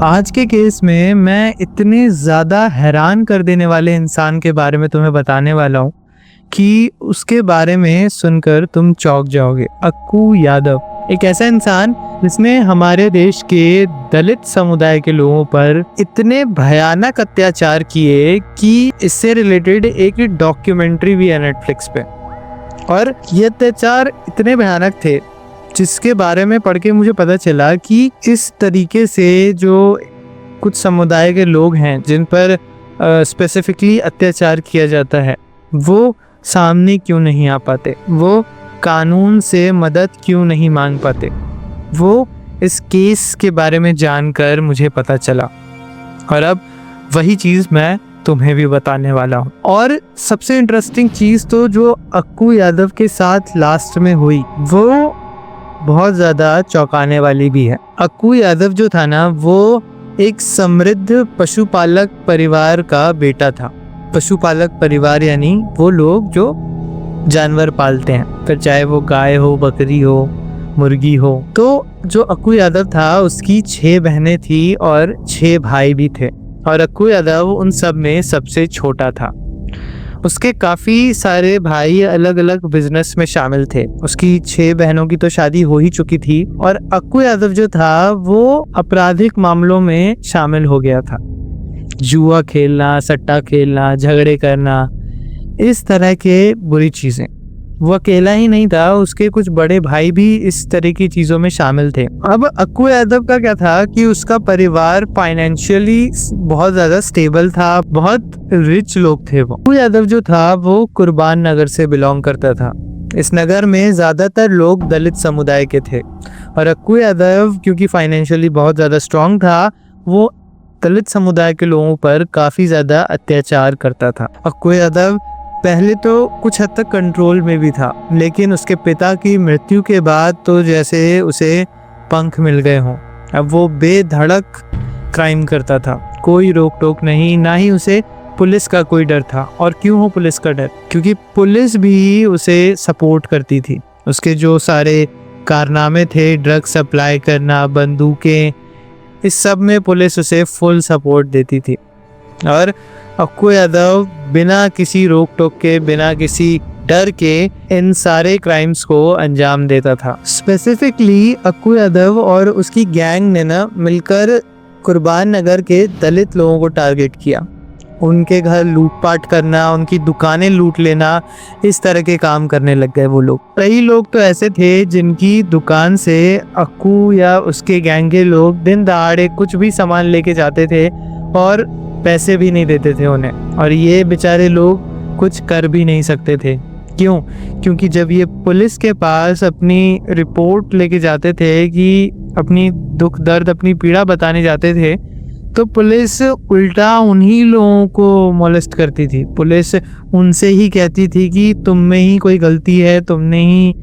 आज के केस में मैं इतने ज़्यादा हैरान कर देने वाले इंसान के बारे में तुम्हें बताने वाला हूँ कि उसके बारे में सुनकर तुम चौंक जाओगे। अक्कू यादव एक ऐसा इंसान जिसने हमारे देश के दलित समुदाय के लोगों पर इतने भयानक अत्याचार किए कि इससे रिलेटेड एक डॉक्यूमेंट्री भी है नेटफ्लिक्स पे। और ये अत्याचार इतने भयानक थे जिसके बारे में पढ़ के मुझे पता चला कि इस तरीके से जो कुछ समुदाय के लोग हैं जिन पर स्पेसिफिकली अत्याचार किया जाता है वो सामने क्यों नहीं आ पाते, वो कानून से मदद क्यों नहीं मांग पाते। वो इस केस के बारे में जानकर मुझे पता चला और अब वही चीज़ मैं तुम्हें भी बताने वाला हूँ। और सबसे इंटरेस्टिंग चीज़ तो जो अक्कू यादव के साथ लास्ट में हुई वो बहुत ज़्यादा चौंकाने वाली भी है। अक्कू यादव जो था ना वो एक समृद्ध पशुपालक परिवार का बेटा था। पशुपालक परिवार यानी वो लोग जो जानवर पालते हैं, फिर चाहे वो गाय हो, बकरी हो, मुर्गी हो। तो जो अक्कू यादव था उसकी 6 बहनें थी और 6 भाई भी थे और अक्कू यादव उन सब में सबसे छोटा था। उसके काफ़ी सारे भाई अलग अलग बिजनेस में शामिल थे। उसकी 6 बहनों की तो शादी हो ही चुकी थी और अक्कू यादव जो था वो आपराधिक मामलों में शामिल हो गया था। जुआ खेलना, सट्टा खेलना, झगड़े करना, इस तरह के बुरी चीज़ें। वो अकेला ही नहीं था, उसके कुछ बड़े भाई भी इस तरह की चीज़ों में शामिल थे। अब अक्कू यादव का क्या था कि उसका परिवार फाइनेंशियली बहुत ज़्यादा स्टेबल था, बहुत रिच लोग थे। वो अक्कू यादव जो था वो कुर्बान नगर से बिलोंग करता था। इस नगर में ज़्यादातर लोग दलित समुदाय के थे और अक्कू यादव क्योंकि फाइनेंशियली बहुत ज़्यादा स्ट्रांग था वो दलित समुदाय के लोगों पर काफ़ी ज़्यादा अत्याचार करता था। अक्कू यादव पहले तो कुछ हद तक कंट्रोल में भी था, लेकिन उसके पिता की मृत्यु के बाद तो जैसे उसे पंख मिल गए हों। अब वो बेधड़क क्राइम करता था, कोई रोक टोक नहीं, ना ही उसे पुलिस का कोई डर था। और क्यों हो पुलिस का डर? क्योंकि पुलिस भी उसे सपोर्ट करती थी। उसके जो सारे कारनामे थे, ड्रग सप्लाई करना, बंदूकें, इस सब में पुलिस उसे फुल सपोर्ट देती थी। और अक्कू यादव बिना किसी रोक टोक के, बिना किसी डर के इन सारे क्राइम्स को अंजाम देता था। स्पेसिफिकली अक्कू यादव और उसकी गैंग ने ना मिलकर कुर्बान नगर के दलित लोगों को टारगेट किया। उनके घर लूटपाट करना, उनकी दुकानें लूट लेना, इस तरह के काम करने लग गए वो लोग। कई लोग तो ऐसे थे जिनकी दुकान से अक्कू या उसके गैंग के लोग दिन दहाड़े कुछ भी सामान लेके जाते थे और पैसे भी नहीं देते थे उन्हें, और ये बेचारे लोग कुछ कर भी नहीं सकते थे। क्यों? क्योंकि जब ये पुलिस के पास अपनी रिपोर्ट लेके जाते थे कि अपनी दुख दर्द, अपनी पीड़ा बताने जाते थे, तो पुलिस उल्टा उन्हीं लोगों को मोलेस्ट करती थी। पुलिस उनसे ही कहती थी कि तुम में ही कोई गलती है, तुमने ही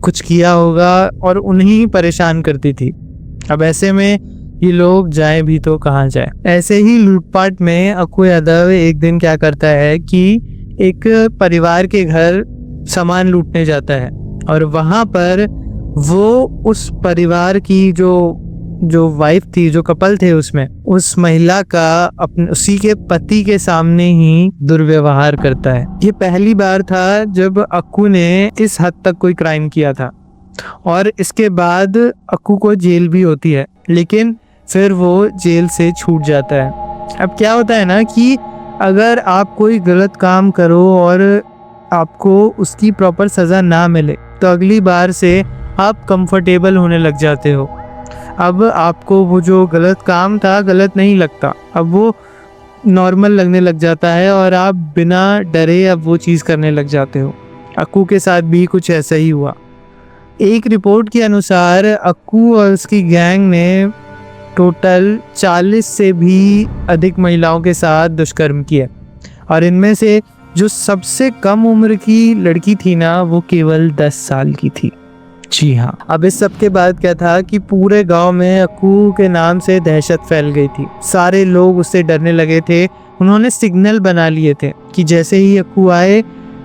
कुछ किया होगा, और उन्हीं परेशान करती थी। अब ऐसे में ये लोग जाए भी तो कहाँ जाए। ऐसे ही लूटपाट में अक्कू यादव एक दिन क्या करता है कि एक परिवार के घर सामान लूटने जाता है और वहाँ पर वो उस परिवार की जो वाइफ थी, जो कपल थे उसमें, उस महिला का उसी के पति के सामने ही दुर्व्यवहार करता है। ये पहली बार था जब अक्कू ने इस हद तक कोई क्राइम किया था और इसके बाद अक्कू को जेल भी होती है, लेकिन फिर वो जेल से छूट जाता है। अब क्या होता है ना कि अगर आप कोई गलत काम करो और आपको उसकी प्रॉपर सज़ा ना मिले तो अगली बार से आप कंफर्टेबल होने लग जाते हो। अब आपको वो जो गलत काम था गलत नहीं लगता, अब वो नॉर्मल लगने लग जाता है और आप बिना डरे अब वो चीज़ करने लग जाते हो। अक्कू के साथ भी कुछ ऐसा ही हुआ। एक रिपोर्ट के अनुसार अक्कू और उसकी गैंग ने टोटल 40 से भी अधिक महिलाओं के साथ दुष्कर्म किया और इनमें से जो सबसे कम उम्र की लड़की थी ना वो केवल 10 साल की थी। जी हाँ। अब इस सब के बाद क्या था कि पूरे गांव में अक्कू के नाम से दहशत फैल गई थी। सारे लोग उससे डरने लगे थे। उन्होंने सिग्नल बना लिए थे कि जैसे ही अक्कू आए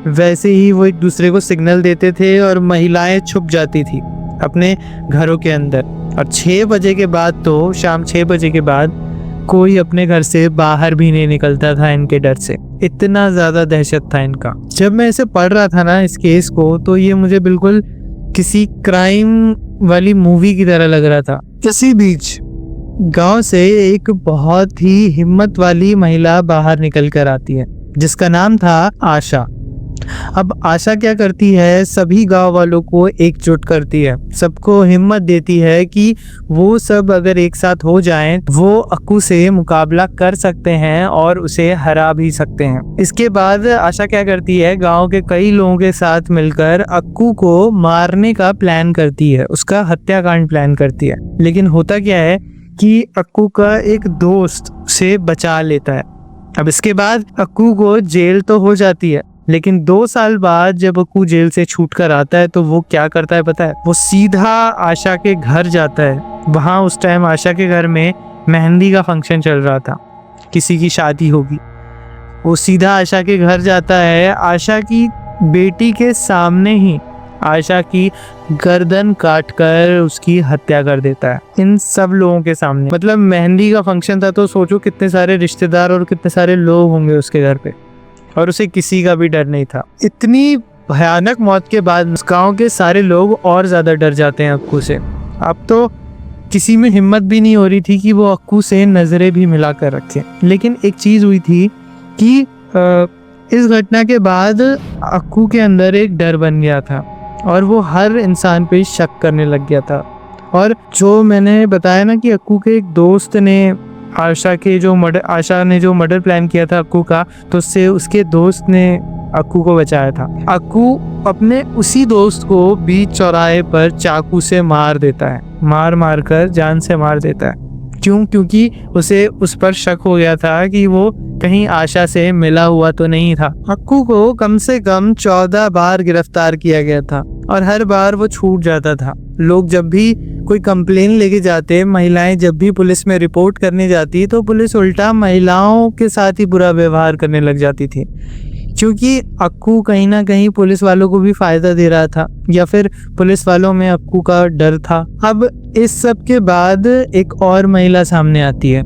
वैसे ही वो एक दूसरे को सिग्नल देते थे और महिलाएं छुप जाती थी अपने घरों के अंदर और 6 बजे के बाद तो शाम 6 बजे के बाद कोई अपने घर से बाहर भी नहीं निकलता था इनके डर से। इतना ज़्यादा दहशत था इनका। जब मैं इसे पढ़ रहा था ना इस केस को, तो ये मुझे बिल्कुल किसी क्राइम वाली मूवी की तरह लग रहा था। इसी बीच गांव से एक बहुत ही हिम्मत वाली महिला बाहर निकल कर आती है जिसका नाम था आशा। अब आशा क्या करती है, सभी गांव वालों को एकजुट करती है, सबको हिम्मत देती है कि वो सब अगर एक साथ हो जाएं वो अक्कू से मुकाबला कर सकते हैं और उसे हरा भी सकते हैं। इसके बाद आशा क्या करती है, गांव के कई लोगों के साथ मिलकर अक्कू को मारने का प्लान करती है, उसका हत्याकांड प्लान करती है। लेकिन होता क्या है कि अक्कू का एक दोस्त उसे बचा लेता है। अब इसके बाद अक्कू को जेल तो हो जाती है, लेकिन 2 साल बाद जब अक्कू जेल से छूट कर आता है तो वो क्या करता है पता है, वो सीधा आशा के घर जाता है। वहाँ उस टाइम आशा के घर में मेहंदी का फंक्शन चल रहा था, किसी की शादी होगी। वो सीधा आशा के घर जाता है, आशा की बेटी के सामने ही आशा की गर्दन काटकर उसकी हत्या कर देता है, इन सब लोगों के सामने। मतलब मेहंदी का फंक्शन था तो सोचो कितने सारे रिश्तेदार और कितने सारे लोग होंगे उसके घर पे, और उसे किसी का भी डर नहीं था। इतनी भयानक मौत के बाद गांव के सारे लोग और ज्यादा डर जाते हैं अक्कू से। अब तो किसी में हिम्मत भी नहीं हो रही थी कि वो अक्कू से नजरें भी मिला कर रखे। लेकिन एक चीज हुई थी कि इस घटना के बाद अक्कू के अंदर एक डर बन गया था और वो हर इंसान पे शक करने लग गया था। और जो मैंने बताया ना कि अक्कू के एक दोस्त ने आशा ने जो मर्डर प्लान किया था अक्कू का, तो उससे उसके दोस्त ने अक्कू को बचाया था। अक्कू अपने उसी दोस्त को बीच चौराहे पर चाकू से मार देता है, मार कर जान से मार देता है। क्यों? क्योंकि उसे उस पर शक हो गया था कि वो कहीं आशा से मिला हुआ तो नहीं था। अक्कू को कम से कम 14 बार गिरफ्तार किया गया था और हर बार वो छूट जाता था। लोग जब भी कोई कंप्लेन लेके जाते, महिलाएं जब भी पुलिस में रिपोर्ट करने जाती, तो पुलिस उल्टा महिलाओं के साथ ही बुरा व्यवहार करने लग जाती थी, क्योंकि अक्कू कहीं ना कहीं पुलिस वालों को भी फायदा दे रहा था, या फिर पुलिस वालों में अक्कू का डर था। अब इस सब के बाद एक और महिला सामने आती है,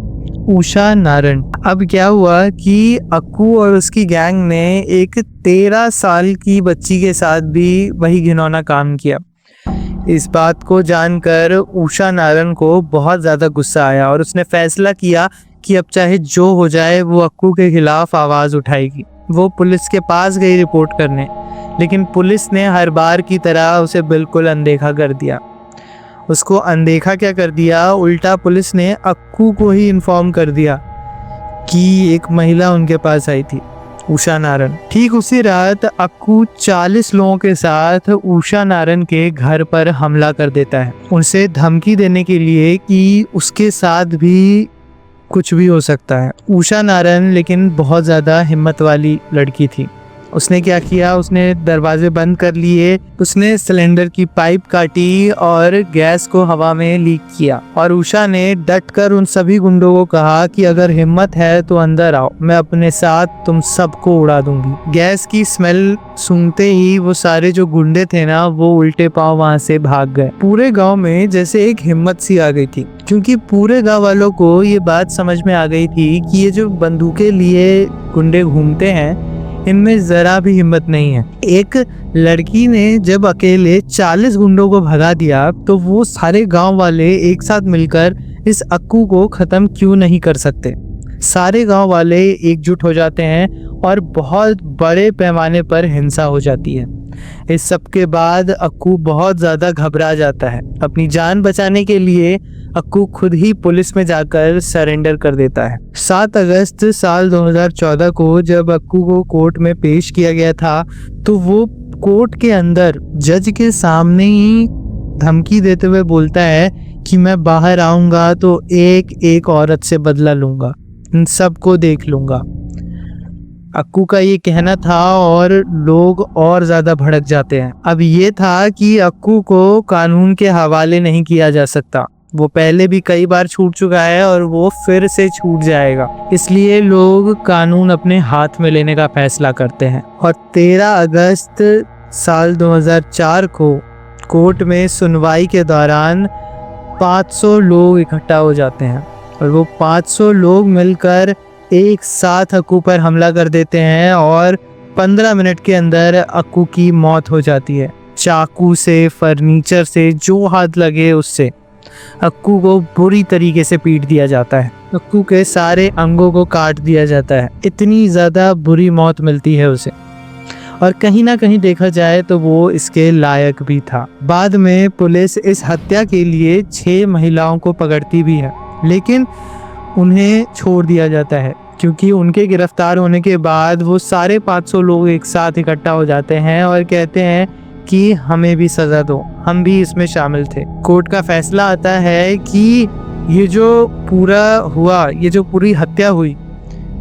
उषा नारायण। अब क्या हुआ कि अक्कू और उसकी गैंग ने एक 13 साल की बच्ची के साथ भी वही घिनौना काम किया। इस बात को जानकर उषा नारायण को बहुत ज़्यादा गुस्सा आया और उसने फैसला किया कि अब चाहे जो हो जाए वो अक्कू के खिलाफ आवाज़ उठाएगी। वो पुलिस के पास गई रिपोर्ट करने, लेकिन पुलिस ने हर बार की तरह उसे बिल्कुल अनदेखा कर दिया। उसको अनदेखा क्या कर दिया, उल्टा पुलिस ने अक्कू को ही इन्फॉर्म कर दिया कि एक महिला उनके पास आई थी, उषा नारायण। ठीक उसी रात अक्कू 40 लोगों के साथ उषा नारायण के घर पर हमला कर देता है, उनसे धमकी देने के लिए कि उसके साथ भी कुछ भी हो सकता है। उषा नारायण लेकिन बहुत ज़्यादा हिम्मत वाली लड़की थी। उसने क्या किया, उसने दरवाजे बंद कर लिए, उसने सिलेंडर की पाइप काटी और गैस को हवा में लीक किया। और उषा ने डटकर उन सभी गुंडों को कहा कि अगर हिम्मत है तो अंदर आओ, मैं अपने साथ तुम सबको उड़ा दूंगी। गैस की स्मेल सूंघते ही वो सारे जो गुंडे थे ना, वो उल्टे पांव वहां से भाग गए। पूरे गांव में जैसे एक हिम्मत सी आ गई थी, क्योंकि पूरे गांव वालों को ये बात समझ में आ गई थी कि ये जो बंदूकें लिए गुंडे घूमते हैं, इनमें जरा भी हिम्मत नहीं है। एक लड़की ने जब अकेले 40 गुंडों को भगा दिया, तो वो सारे गांव वाले एक साथ मिलकर इस अक्कू को खत्म क्यों नहीं कर सकते। सारे गांव वाले एकजुट हो जाते हैं और बहुत बड़े पैमाने पर हिंसा हो जाती है। इस सब के बाद अक्कू बहुत ज़्यादा घबरा जाता है। अपनी जान बचाने के लिए अक्कू खुद ही पुलिस में जाकर सरेंडर कर देता है। 7 अगस्त साल 2014 को जब अक्कू को कोर्ट में पेश किया गया था, तो वो कोर्ट के अंदर जज के सामने ही धमकी देते हुए बोलता है कि मैं बाहर आऊँगा तो एक एक औरत से बदला लूँगा, इन सबको देख लूँगा। अक्कू का ये कहना था और लोग और ज़्यादा भड़क जाते हैं। अब ये था कि अक्कू को कानून के हवाले नहीं किया जा सकता, वो पहले भी कई बार छूट चुका है और वो फिर से छूट जाएगा। इसलिए लोग कानून अपने हाथ में लेने का फैसला करते हैं। और 13 अगस्त साल 2004 को कोर्ट में सुनवाई के दौरान 500 लोग इकट्ठा हो जाते हैं और वो 500 लोग मिलकर एक साथ अक्कू पर हमला कर देते हैं और 15 मिनट के अंदर अक्कू की मौत हो जाती है। चाकू से, फर्नीचर से, जो हाथ लगे उससे अक्कू को बुरी तरीके से पीट दिया जाता है। अक्कू के सारे अंगों को काट दिया जाता है। इतनी ज़्यादा बुरी मौत मिलती है उसे, और कहीं ना कहीं देखा जाए तो वो इसके लायक भी था। बाद में पुलिस इस हत्या के लिए 6 महिलाओं को पकड़ती भी है, लेकिन उन्हें छोड़ दिया जाता है क्योंकि उनके गिरफ्तार होने के बाद वो सारे 500 लोग एक साथ इकट्ठा हो जाते हैं और कहते हैं कि हमें भी सज़ा दो, हम भी इसमें शामिल थे। कोर्ट का फैसला आता है कि ये जो पूरा हुआ, ये जो पूरी हत्या हुई,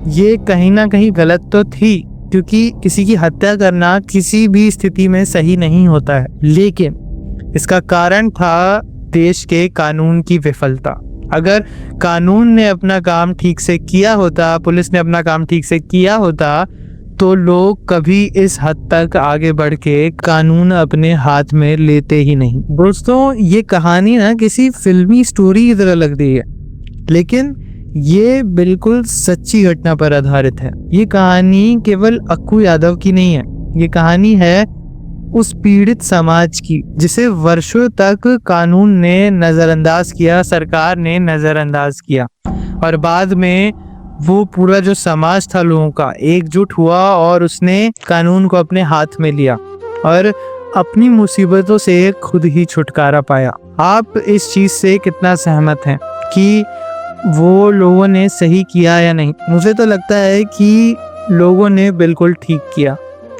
ये कहीं ना कहीं गलत तो थी, क्योंकि किसी की हत्या करना किसी भी स्थिति में सही नहीं होता है, लेकिन इसका कारण था देश के कानून की विफलता। अगर कानून ने अपना काम ठीक से किया होता, पुलिस ने अपना काम ठीक से किया होता, तो लोग कभी इस हद तक आगे बढ़ के कानून अपने हाथ में लेते ही नहीं। दोस्तों, ये कहानी ना किसी फिल्मी स्टोरी की तरह लग रही है, लेकिन ये बिल्कुल सच्ची घटना पर आधारित है। ये कहानी केवल अक्कू यादव की नहीं है, ये कहानी है उस पीड़ित समाज की जिसे वर्षों तक कानून ने नज़रअंदाज किया, सरकार ने नज़रअंदाज किया, और बाद में वो पूरा जो समाज था लोगों का एकजुट हुआ और उसने कानून को अपने हाथ में लिया और अपनी मुसीबतों से खुद ही छुटकारा पाया। आप इस चीज़ से कितना सहमत हैं कि वो लोगों ने सही किया या नहीं? मुझे तो लगता है कि लोगों ने बिल्कुल ठीक किया।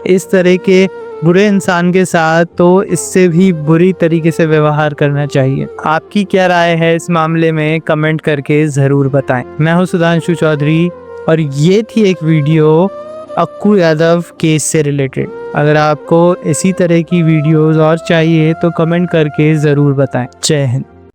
इस तरह के बुरे इंसान के साथ तो इससे भी बुरी तरीके से व्यवहार करना चाहिए। आपकी क्या राय है इस मामले में? कमेंट करके ज़रूर बताएं। मैं हूं सुधांशु चौधरी और ये थी एक वीडियो अक्कू यादव केस से रिलेटेड। अगर आपको इसी तरह की वीडियोस और चाहिए तो कमेंट करके ज़रूर बताएं। जय हिंद।